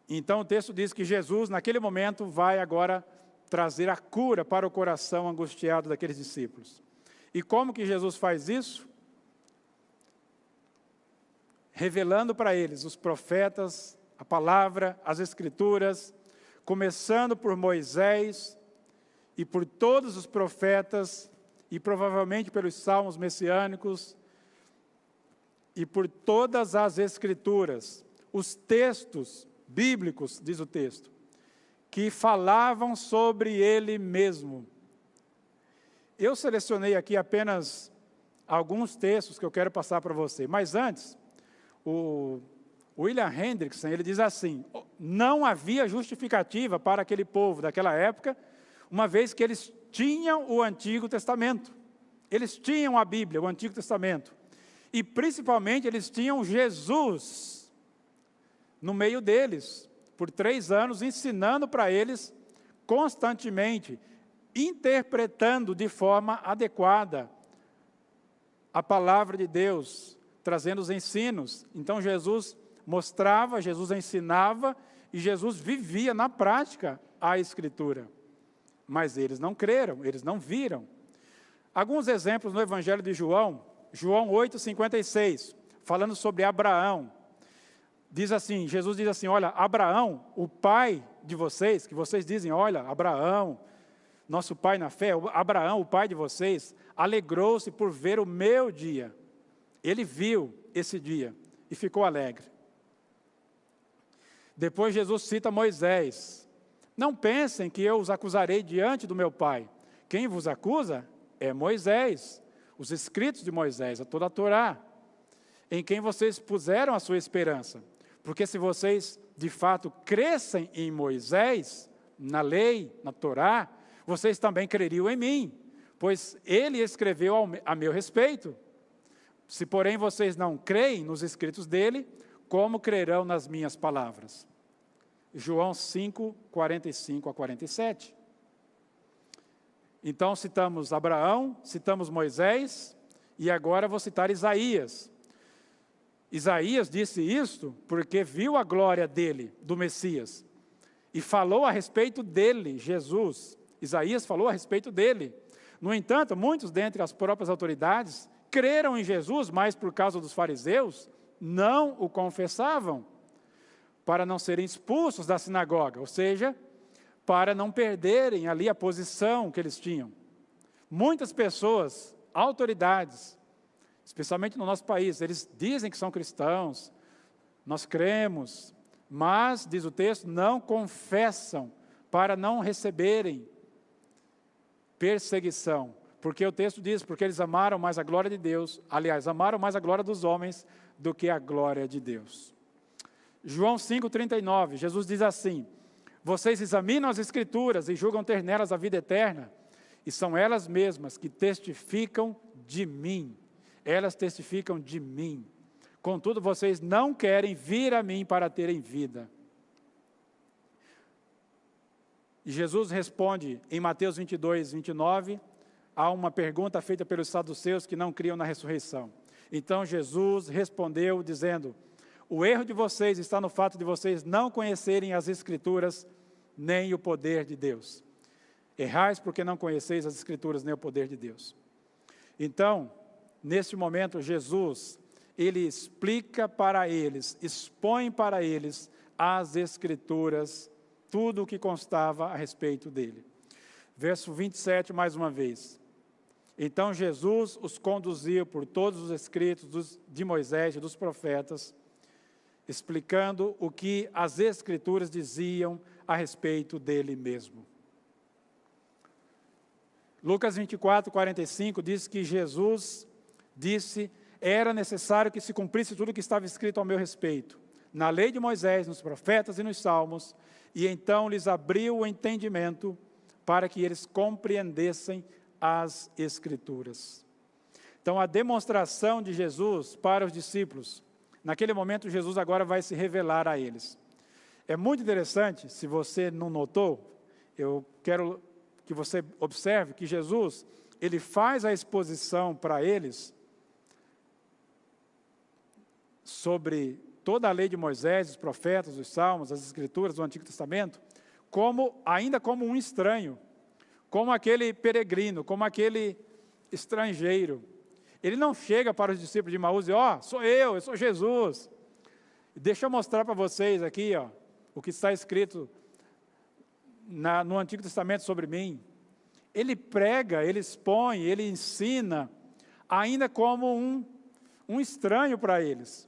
Então o texto diz que Jesus, naquele momento, vai agora trazer a cura para o coração angustiado daqueles discípulos. E como que Jesus faz isso? Revelando para eles os profetas, a palavra, as escrituras, começando por Moisés e por todos os profetas, e provavelmente pelos salmos messiânicos, e por todas as escrituras, os textos bíblicos, diz o texto, que falavam sobre ele mesmo. Eu selecionei aqui apenas alguns textos que eu quero passar para você, mas antes, o William Hendrickson, ele diz assim: não havia justificativa para aquele povo daquela época, uma vez que eles tinham o Antigo Testamento. Eles tinham a Bíblia, o Antigo Testamento. E principalmente eles tinham Jesus no meio deles, por 3 anos, ensinando para eles constantemente, interpretando de forma adequada a palavra de Deus, trazendo os ensinos. Então Jesus mostrava, Jesus ensinava e Jesus vivia na prática a Escritura. Mas eles não creram, eles não viram. Alguns exemplos no Evangelho de João, João 8,56, falando sobre Abraão. Diz assim, Jesus diz assim: olha, Abraão, o pai de vocês, que vocês dizem, olha, Abraão, nosso pai na fé, Abraão, o pai de vocês, alegrou-se por ver o meu dia. Ele viu esse dia e ficou alegre. Depois Jesus cita Moisés: não pensem que eu os acusarei diante do meu Pai. Quem vos acusa é Moisés, os escritos de Moisés, toda a Torá, em quem vocês puseram a sua esperança. Porque se vocês de fato crescem em Moisés, na lei, na Torá, vocês também creriam em mim, pois ele escreveu a meu respeito. Se porém vocês não creem nos escritos dele, como crerão nas minhas palavras? João 5, 45 a 47. Então citamos Abraão, citamos Moisés, e agora vou citar Isaías. Isaías disse isto porque viu a glória dele, do Messias, e falou a respeito dele, Jesus. Isaías falou a respeito dele. No entanto, muitos dentre as próprias autoridades creram em Jesus, mas por causa dos fariseus, não o confessavam, para não serem expulsos da sinagoga, ou seja, para não perderem ali a posição que eles tinham. Muitas pessoas, autoridades, especialmente no nosso país, eles dizem que são cristãos, nós cremos, mas, diz o texto, não confessam para não receberem perseguição. Porque o texto diz, porque eles amaram mais a glória de Deus, aliás, amaram mais a glória dos homens do que a glória de Deus. João 5,39, Jesus diz assim: vocês examinam as Escrituras e julgam ter nelas a vida eterna, e são elas mesmas que testificam de mim. Elas testificam de mim. Contudo, vocês não querem vir a mim para terem vida. E Jesus responde em Mateus 22, 29, a uma pergunta feita pelos saduceus que não criam na ressurreição. Então Jesus respondeu dizendo: o erro de vocês está no fato de vocês não conhecerem as Escrituras, nem o poder de Deus. Errais porque não conheceis as Escrituras, nem o poder de Deus. Então, neste momento, Jesus, ele explica para eles, expõe para eles as Escrituras, tudo o que constava a respeito dele. Verso 27, mais uma vez. Então Jesus os conduziu por todos os escritos de Moisés e dos profetas, explicando o que as Escrituras diziam a respeito dele mesmo. Lucas 24, 45 diz que Jesus disse: era necessário que se cumprisse tudo o que estava escrito ao meu respeito, na lei de Moisés, nos profetas e nos salmos, e então lhes abriu o entendimento para que eles compreendessem as Escrituras. Então, a demonstração de Jesus para os discípulos, naquele momento, Jesus agora vai se revelar a eles. É muito interessante, se você não notou, eu quero que você observe que Jesus, ele faz a exposição para eles sobre toda a lei de Moisés, os profetas, os salmos, as escrituras do Antigo Testamento, ainda como um estranho, como aquele peregrino, como aquele estrangeiro. Ele não chega para os discípulos de Emaús e sou eu sou Jesus. Deixa eu mostrar para vocês aqui, o que está escrito no Antigo Testamento sobre mim. Ele prega, ele expõe, ele ensina, ainda como um estranho para eles.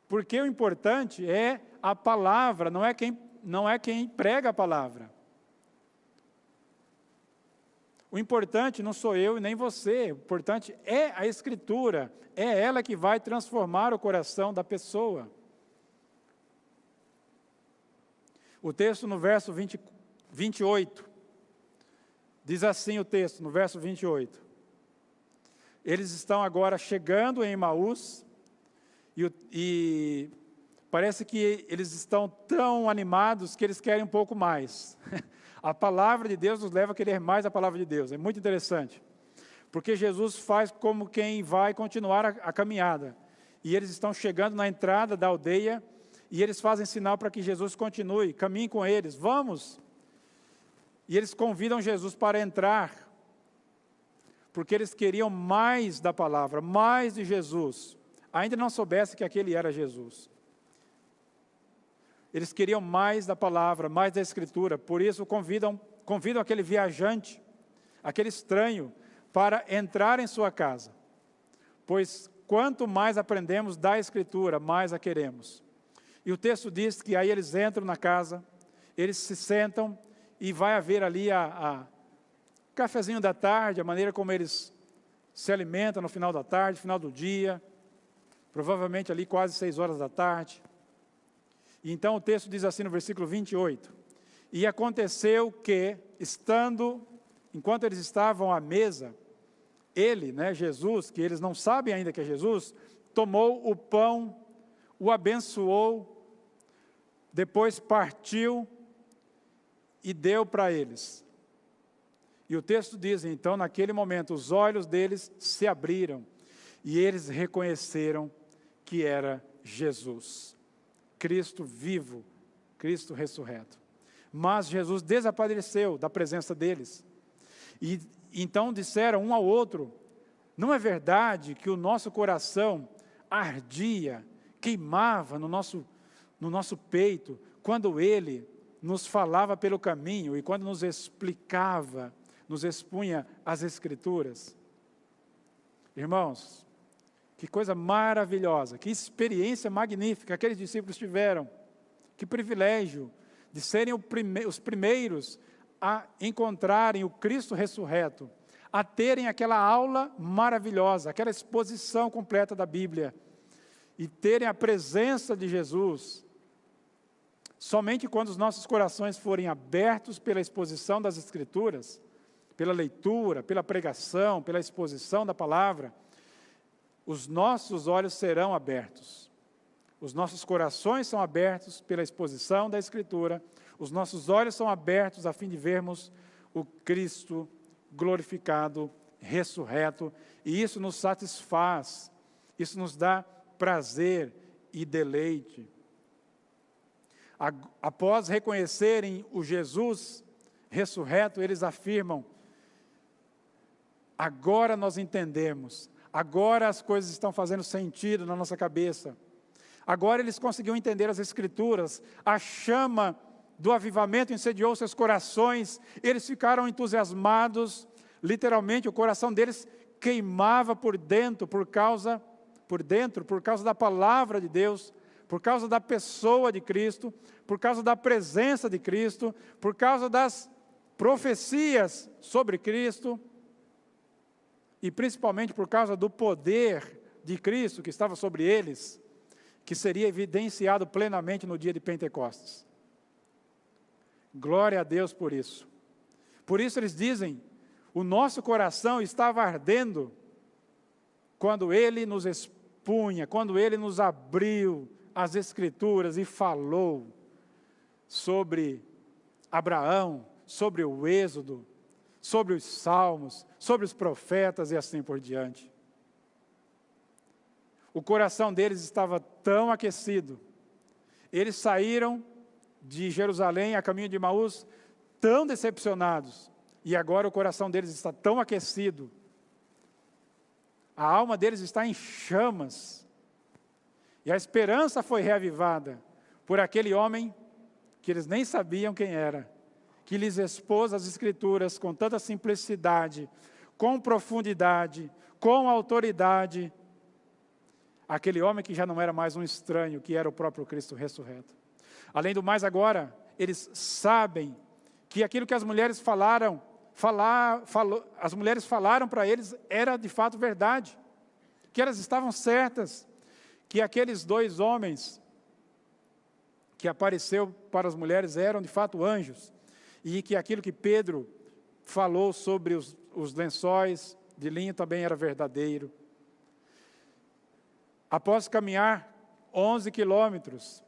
Porque o importante é a palavra, não é quem prega a palavra. O importante não sou eu e nem você, o importante é a Escritura, é ela que vai transformar o coração da pessoa. O texto no verso 28, diz assim o texto, no verso 28. Eles estão agora chegando em Emaús, e parece que eles estão tão animados que eles querem um pouco mais. A palavra de Deus nos leva a querer mais a palavra de Deus. É muito interessante. Porque Jesus faz como quem vai continuar a caminhada. E eles estão chegando na entrada da aldeia, e eles fazem sinal para que Jesus continue. Caminhem com eles, vamos. E eles convidam Jesus para entrar, porque eles queriam mais da palavra, mais de Jesus. Ainda não soubesse que aquele era Jesus. Eles queriam mais da palavra, mais da Escritura, por isso convidam aquele viajante, aquele estranho, para entrar em sua casa. Pois quanto mais aprendemos da Escritura, mais a queremos. E o texto diz que aí eles entram na casa, eles se sentam, e vai haver ali a cafezinho da tarde, a maneira como eles se alimentam no final da tarde, final do dia, provavelmente ali quase 6 horas da tarde. E então o texto diz assim no versículo 28, e aconteceu que, enquanto eles estavam à mesa, ele, Jesus, que eles não sabem ainda que é Jesus, tomou o pão, o abençoou, depois partiu e deu para eles. E o texto diz, então, naquele momento, os olhos deles se abriram, e eles reconheceram que era Jesus, Cristo vivo, Cristo ressurreto. Mas Jesus desapareceu da presença deles. E então disseram um ao outro, não é verdade que o nosso coração ardia, queimava no nosso peito, quando ele nos falava pelo caminho e quando nos explicava, nos expunha as Escrituras? Irmãos, que coisa maravilhosa, que experiência magnífica aqueles discípulos tiveram. Que privilégio de serem os primeiros a encontrarem o Cristo ressurreto, a terem aquela aula maravilhosa, aquela exposição completa da Bíblia, e terem a presença de Jesus. Somente quando os nossos corações forem abertos pela exposição das Escrituras, pela leitura, pela pregação, pela exposição da palavra, os nossos olhos serão abertos. Os nossos corações são abertos pela exposição da Escritura, os nossos olhos são abertos a fim de vermos o Cristo glorificado, ressurreto, e isso nos satisfaz, isso nos dá prazer e deleite. Após reconhecerem o Jesus ressurreto, eles afirmam, agora nós entendemos, agora as coisas estão fazendo sentido na nossa cabeça, agora eles conseguiram entender as Escrituras, a chama do avivamento incendiou seus corações, eles ficaram entusiasmados, literalmente o coração deles queimava por dentro, por causa da palavra de Deus, por causa da pessoa de Cristo, por causa da presença de Cristo, por causa das profecias sobre Cristo, e principalmente por causa do poder de Cristo que estava sobre eles, que seria evidenciado plenamente no dia de Pentecostes. Glória a Deus por isso. Por isso eles dizem, o nosso coração estava ardendo quando Ele nos expunha, quando Ele nos abriu as Escrituras e falou sobre Abraão, sobre o Êxodo, sobre os Salmos, sobre os profetas e assim por diante. O coração deles estava tão aquecido, Eles saíram de Jerusalém a caminho de Emaús tão decepcionados, e agora o coração deles está tão aquecido, a alma deles está em chamas, e a esperança foi reavivada por aquele homem que eles nem sabiam quem era, que lhes expôs as Escrituras com tanta simplicidade, com profundidade, com autoridade. Aquele homem que já não era mais um estranho, que era o próprio Cristo ressurreto. Além do mais, agora, eles sabem que aquilo que as mulheres as mulheres falaram para eles era de fato verdade, que elas estavam certas, que aqueles 2 homens que apareceu para as mulheres eram de fato anjos, e que aquilo que Pedro falou sobre os lençóis de linho também era verdadeiro. Após caminhar 11 quilômetros,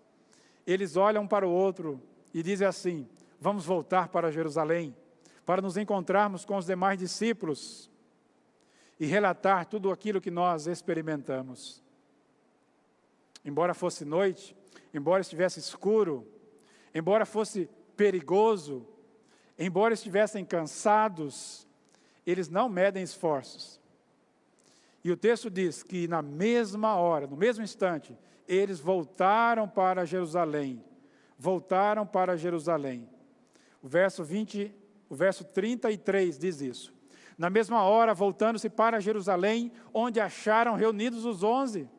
eles olham um para o outro e dizem assim: vamos voltar para Jerusalém, para nos encontrarmos com os demais discípulos e relatar tudo aquilo que nós experimentamos. Embora fosse noite, embora estivesse escuro, embora fosse perigoso, embora estivessem cansados, eles não medem esforços. E o texto diz que na mesma hora, no mesmo instante, eles voltaram para Jerusalém. Voltaram para Jerusalém. O verso 33 diz isso. Na mesma hora, voltando-se para Jerusalém, onde acharam reunidos os 11.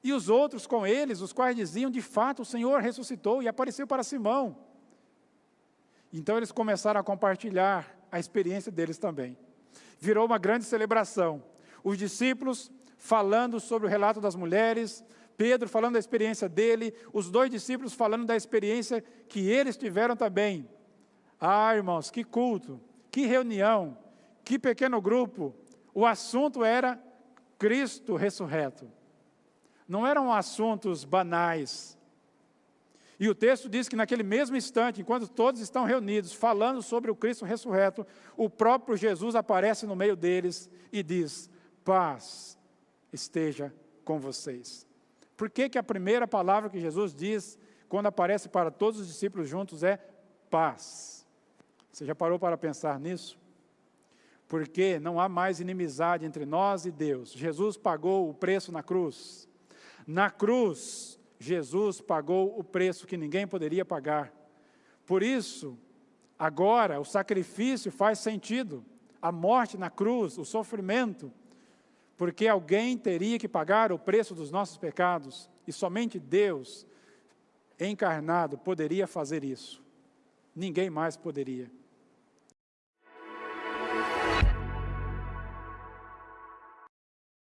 E os outros com eles, os quais diziam: de fato o Senhor ressuscitou e apareceu para Simão. Então eles começaram a compartilhar a experiência deles também. Virou uma grande celebração. Os discípulos falando sobre o relato das mulheres, Pedro falando da experiência dele, os 2 discípulos falando da experiência que eles tiveram também. Ah, irmãos, que culto, que reunião, que pequeno grupo. O assunto era Cristo ressurreto. Não eram assuntos banais. E o texto diz que naquele mesmo instante, enquanto todos estão reunidos, falando sobre o Cristo ressurreto, o próprio Jesus aparece no meio deles e diz: paz esteja com vocês. Por que a primeira palavra que Jesus diz, quando aparece para todos os discípulos juntos, é paz? Você já parou para pensar nisso? Porque não há mais inimizade entre nós e Deus. Jesus pagou o preço na cruz. Na cruz, Jesus pagou o preço que ninguém poderia pagar. Por isso, agora o sacrifício faz sentido. A morte na cruz, o sofrimento, porque alguém teria que pagar o preço dos nossos pecados, e somente Deus, encarnado, poderia fazer isso. Ninguém mais poderia.